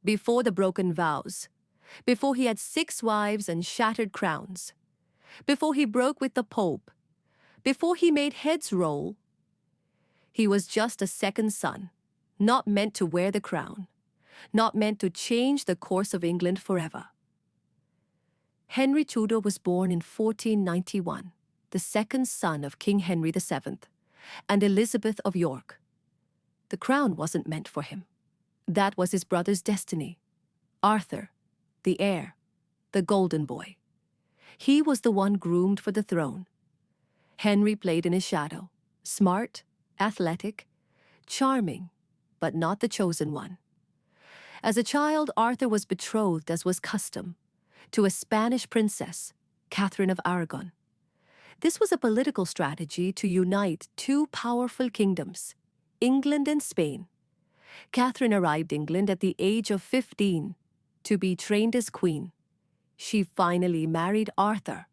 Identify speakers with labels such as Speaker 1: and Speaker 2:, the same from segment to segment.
Speaker 1: before the broken vows, before he had 6 wives and shattered crowns, before he broke with the Pope, before he made heads roll, he was just a second son, not meant to wear the crown, not meant to change the course of England forever. Henry Tudor was born in 1491, the second son of King Henry VII and Elizabeth of York. The crown wasn't meant for him. That was his brother's destiny. Arthur, the heir, the golden boy. He was the one groomed for the throne. Henry played in his shadow, smart, athletic, charming, but not the chosen one. As a child, Arthur was betrothed, as was custom, to a Spanish princess, Catherine of Aragon. This was a political strategy to unite 2 powerful kingdoms, England and Spain. Catherine arrived in England at the age of 15 to be trained as queen. She finally married Arthur,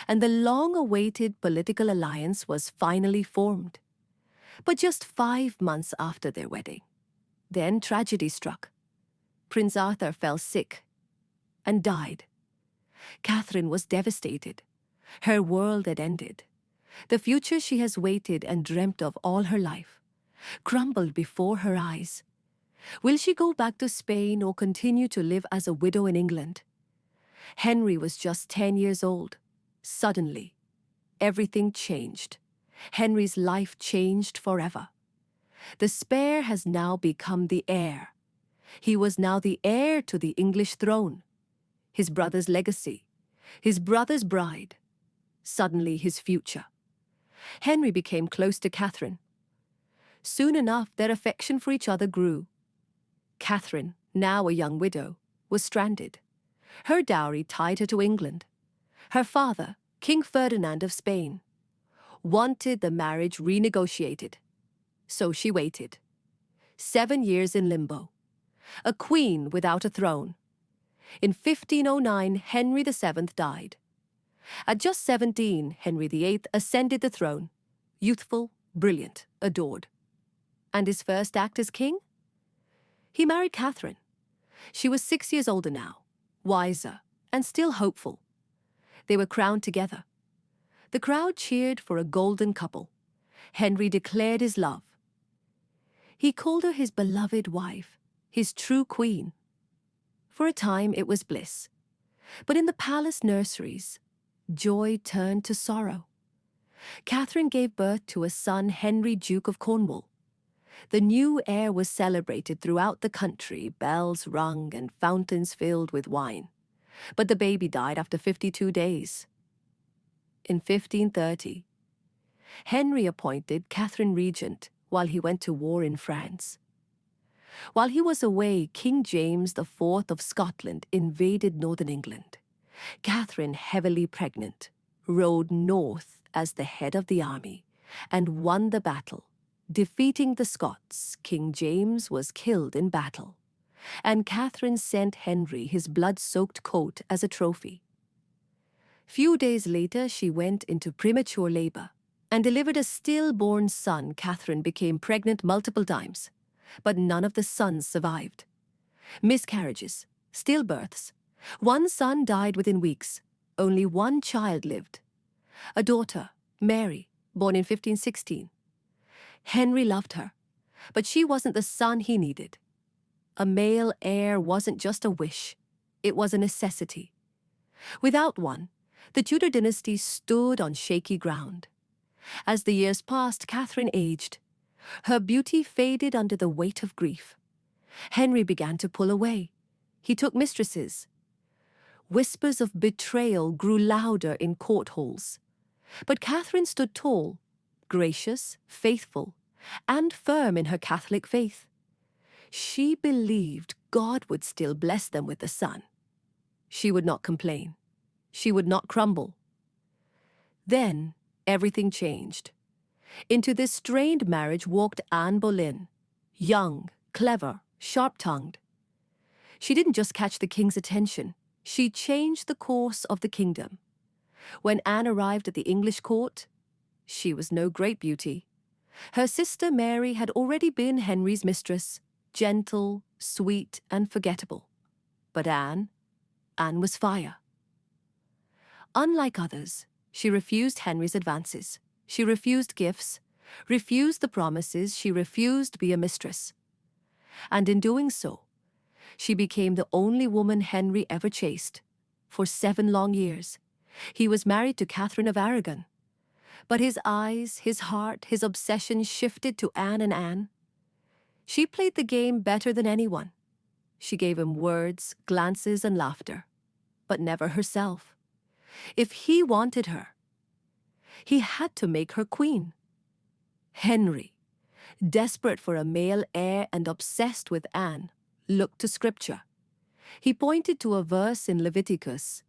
Speaker 1: and the long-awaited political alliance was finally formed. But just 5 months after their wedding, then tragedy struck. Prince Arthur fell sick and died. Catherine was devastated. Her world had ended. The future she has waited and dreamt of all her life crumbled before her eyes. Will she go back to Spain or continue to live as a widow in England? Henry was just 10 years old. Suddenly, everything changed. Henry's life changed forever. The spare has now become the heir. He was now the heir to the English throne, his brother's legacy, his brother's bride, suddenly his future. Henry became close to Catherine. Soon enough, their affection for each other grew. Catherine, now a young widow, was stranded. Her dowry tied her to England. Her father, King Ferdinand of Spain, wanted the marriage renegotiated. So she waited. 7 years in limbo. A queen without a throne. In 1509, Henry VII died. At just 17, Henry VIII ascended the throne, youthful, brilliant, adored. And his first act as king? He married Catherine. She was 6 years older now, wiser, and still hopeful. They were crowned together. The crowd cheered for a golden couple. Henry declared his love. He called her his beloved wife, his true queen. For a time it was bliss. But in the palace nurseries, joy turned to sorrow. Catherine gave birth to a son, Henry, Duke of Cornwall. The new heir was celebrated throughout the country, bells rung and fountains filled with wine. But the baby died after 52 days. In 1530, Henry appointed Catherine regent while he went to war in France. While he was away, King James IV of Scotland invaded northern England. Catherine, heavily pregnant, rode north as the head of the army and won the battle. Defeating the Scots, King James was killed in battle, and Catherine sent Henry his blood-soaked coat as a trophy. Few days later, she went into premature labor and delivered a stillborn son. Catherine became pregnant multiple times, but none of the sons survived. Miscarriages, stillbirths. One son died within weeks. Only one child lived. A daughter, Mary, born in 1516. Henry loved her, but she wasn't the son he needed. A male heir wasn't just a wish, it was a necessity. Without one, the Tudor dynasty stood on shaky ground. As the years passed, Catherine aged. Her beauty faded under the weight of grief. Henry began to pull away. He took mistresses. Whispers of betrayal grew louder in court halls. But Catherine stood tall, gracious, faithful, and firm in her Catholic faith. She believed God would still bless them with a son. She would not complain. She would not crumble. Then everything changed. Into this strained marriage walked Anne Boleyn, young, clever, sharp-tongued. She didn't just catch the king's attention. She changed the course of the kingdom. When Anne arrived at the English court, she was no great beauty. Her sister Mary had already been Henry's mistress, gentle, sweet and forgettable. But Anne was fire. Unlike others, she refused Henry's advances. She refused gifts, refused the promises, she refused to be a mistress. And in doing so, she became the only woman Henry ever chased. For 7 long years, he was married to Catherine of Aragon. But his eyes, his heart, his obsession shifted to Anne and Anne. She played the game better than anyone. She gave him words, glances, and laughter, but never herself. If he wanted her, he had to make her queen. Henry, desperate for a male heir and obsessed with Anne, looked to Scripture. He pointed to a verse in Leviticus.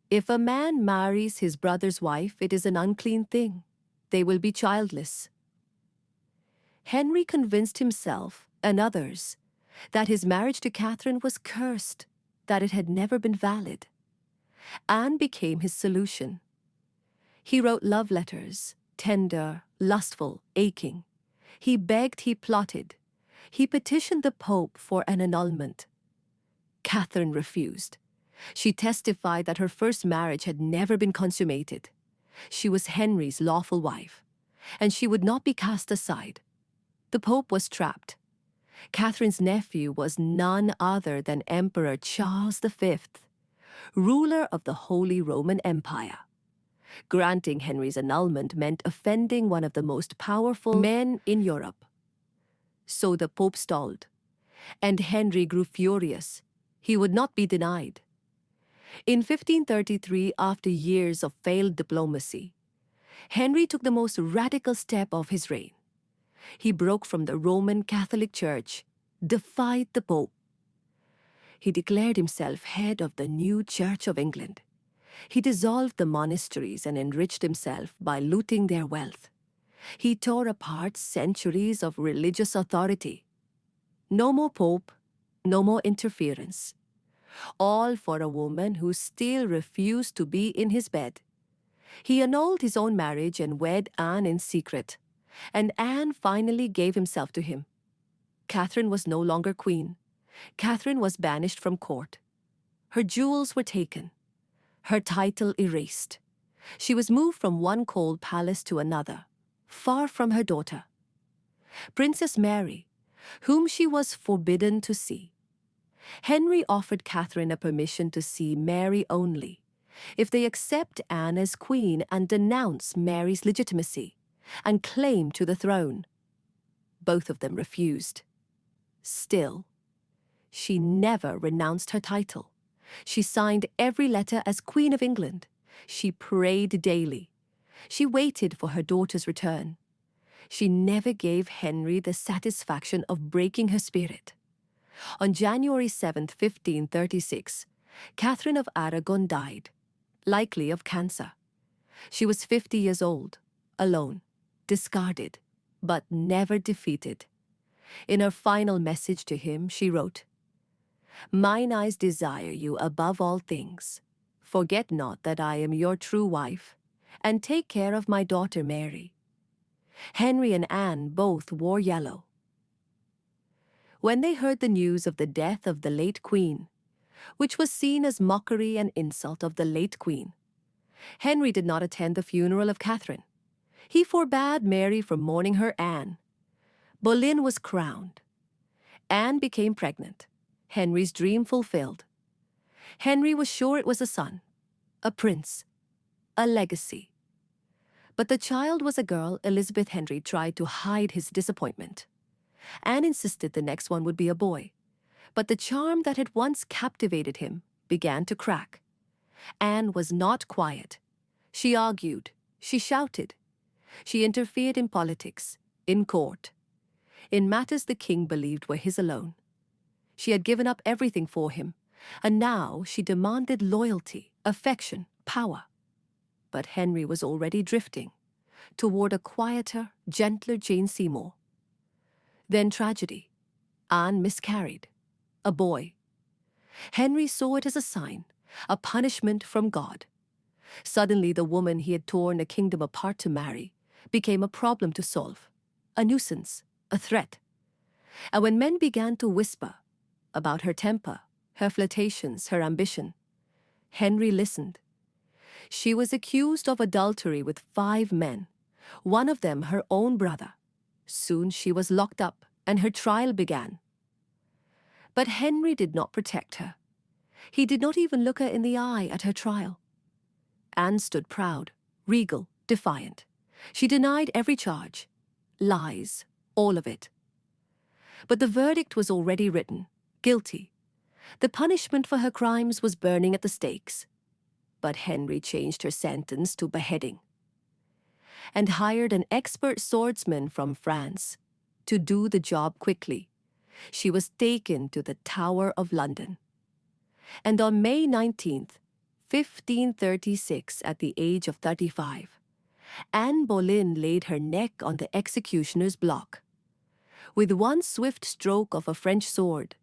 Speaker 1: If a man marries his brother's wife, it is an unclean thing. They will be childless. Henry convinced himself and others that his marriage to Catherine was cursed, that it had never been valid. Anne became his solution. He wrote love letters, tender, lustful, aching. He begged, he plotted. He petitioned the Pope for an annulment. Catherine refused. She testified that her first marriage had never been consummated. She was Henry's lawful wife, and she would not be cast aside. The Pope was trapped. Catherine's nephew was none other than Emperor Charles V, ruler of the Holy Roman Empire. Granting Henry's annulment meant offending one of the most powerful men in Europe. So the Pope stalled, and Henry grew furious. He would not be denied. In 1533, after years of failed diplomacy, Henry took the most radical step of his reign. He broke from the Roman Catholic Church, defied the Pope. He declared himself head of the new Church of England. He dissolved the monasteries and enriched himself by looting their wealth. He tore apart centuries of religious authority. No more Pope, no more interference. All for a woman who still refused to be in his bed. He annulled his own marriage and wed Anne in secret, and Anne finally gave himself to him. Catherine was no longer queen. Catherine was banished from court. Her jewels were taken, her title erased. She was moved from one cold palace to another, far from her daughter, Princess Mary, whom she was forbidden to see. Henry offered Catherine a permission to see Mary only, if they accept Anne as queen and denounce Mary's legitimacy and claim to the throne. Both of them refused. Still, she never renounced her title. She signed every letter as Queen of England. She prayed daily. She waited for her daughter's return. She never gave Henry the satisfaction of breaking her spirit. On January 7, 1536, Catherine of Aragon died, likely of cancer. She was 50 years old, alone, discarded, but never defeated. In her final message to him, she wrote, "Mine eyes desire you above all things. Forget not that I am your true wife, and take care of my daughter Mary." Henry and Anne both wore yellow. When they heard the news of the death of the late queen, which was seen as mockery and insult of the late queen, Henry did not attend the funeral of Catherine. He forbade Mary from mourning her Anne. Boleyn was crowned. Anne became pregnant. Henry's dream fulfilled. Henry was sure it was a son, a prince, a legacy. But the child was a girl. Elizabeth Henry tried to hide his disappointment. Anne insisted the next one would be a boy. But the charm that had once captivated him began to crack. Anne was not quiet. She argued. She shouted. She interfered in politics, in court, in matters the king believed were his alone. She had given up everything for him, and now she demanded loyalty, affection, power. But Henry was already drifting toward a quieter, gentler Jane Seymour. Then tragedy. Anne miscarried. A boy. Henry saw it as a sign, a punishment from God. Suddenly the woman he had torn a kingdom apart to marry became a problem to solve, a nuisance, a threat. And when men began to whisper about her temper, her flirtations, her ambition, Henry listened. She was accused of adultery with 5 men, one of them her own brother. Soon she was locked up, and her trial began. But Henry did not protect her. He did not even look her in the eye at her trial. Anne stood proud, regal, defiant. She denied every charge. Lies, all of it. But the verdict was already written. Guilty. The punishment for her crimes was burning at the stakes. But Henry changed her sentence to beheading and hired an expert swordsman from France to do the job quickly. She was taken to the Tower of London. And on May 19th, 1536, at the age of 35, Anne Boleyn laid her neck on the executioner's block. With one swift stroke of a French sword,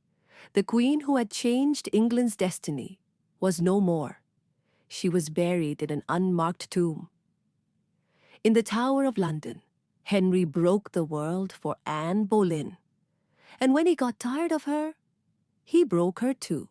Speaker 1: the queen who had changed England's destiny was no more. She was buried in an unmarked tomb. In the Tower of London, Henry broke the world for Anne Boleyn. And when he got tired of her, he broke her too.